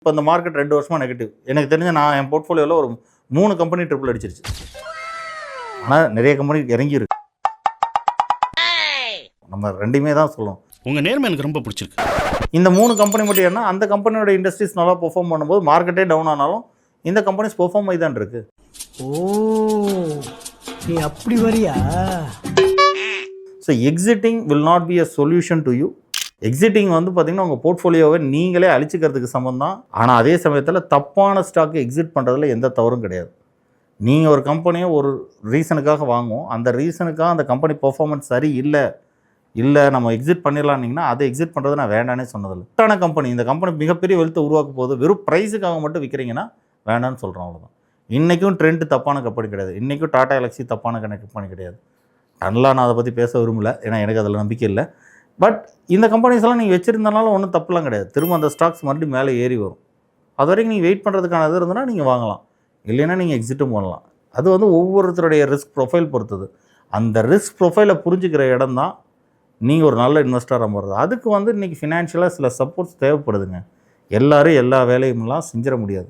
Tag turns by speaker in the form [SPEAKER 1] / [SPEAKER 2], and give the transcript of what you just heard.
[SPEAKER 1] இப்போ இந்த மார்க்கெட் 2 வருஷமாக நெகட்டிவ். எனக்கு தெரிஞ்ச நான் என் போர்ட்ஃபோலியோவில் ஒரு 3 கம்பெனி ட்ரிபிள் அடிச்சிருச்சு. ஆனால் நிறைய கம்பெனி இறங்கியிருக்கு. நம்ம ரெண்டுமே தான் சொல்லணும்.
[SPEAKER 2] உங்கள் நேர்மை எனக்கு ரொம்ப பிடிச்சிருக்கு.
[SPEAKER 1] இந்த 3 கம்பெனி மட்டும் ஏன்னா அந்த கம்பெனியோட இண்டஸ்ட்ரீஸ் நல்லா பெர்ஃபார்ம் பண்ணும்போது மார்க்கெட்டே டவுன் ஆனாலும் இந்த கம்பெனிஸ் பெர்ஃபார்ம் ஆகி தான் இருக்கு.
[SPEAKER 3] ஓ, நீ அப்படி வரியா?
[SPEAKER 1] So exiting will not be a solution to you. Exiting வந்து பார்த்தீங்கன்னா உங்கள் போர்ட்ஃபோலியோவை நீங்களே அழிச்சிக்கிறதுக்கு சமம் தான். ஆனால் அதே சமயத்தில் தப்பான ஸ்டாக்கு எக்ஸிட் பண்ணுறதுல எந்த தவறும் கிடையாது. நீங்கள் ஒரு கம்பெனியை ஒரு ரீசனுக்காக வாங்குவோம், அந்த ரீசனுக்காக அந்த கம்பெனி பெர்ஃபார்மன்ஸ் சரி இல்லை நம்ம எக்ஸிட் பண்ணிடலான்னீங்கன்னா அதை எக்ஸிட் பண்ணுறது நான் வேண்டானே சொன்னதில்லை. கரெக்டான கம்பெனி, இந்த கம்பெனி மிகப்பெரிய வெல்த்தை உருவாக்க போது வெறும் ப்ரைஸுக்காக மட்டும் விற்கிறீங்கன்னா வேண்டான்னு சொல்கிறோம், அவ்வளோதான். இன்றைக்கும் ட்ரெண்ட் தப்பான கம்பெனி கிடையாது, இன்றைக்கும் டாடா எலக்ஸி தப்பான கம்பெனி கிடையாது. நல்லா நான் அதை பற்றி பேச விரும்பலை, ஏன்னா எனக்கு அதில் நம்பிக்கை இல்லை. பட் இந்த கம்பெனிஸ் எல்லாம் நீங்கள் வச்சுருந்தனால ஒன்றும் தப்புலாம் கிடையாது. திரும்ப அந்த ஸ்டாக்ஸ் மறுபடியும் மேலே ஏறி வரும். அது வரைக்கும் நீங்கள் வெயிட் பண்ணுறதுக்கான இது இருந்ததுன்னா நீங்கள் வாங்கலாம், இல்லைன்னா நீங்கள் எக்ஸிட்டும் பண்ணலாம். அது வந்து ஒவ்வொருத்தருடைய ரிஸ்க் ப்ரொஃபைல் பொறுத்தது. அந்த ரிஸ்க் ப்ரொஃபைலை புரிஞ்சுக்கிற இடம் தான் நீங்கள் ஒரு நல்ல இன்வெஸ்டராக மாறுறது. அதுக்கு வந்து இன்றைக்கி ஃபினான்ஷியலாக சில சப்போர்ட்ஸ் தேவைப்படுதுங்க. எல்லோரும் எல்லா வேலையுமெல்லாம் செஞ்சிட முடியாது.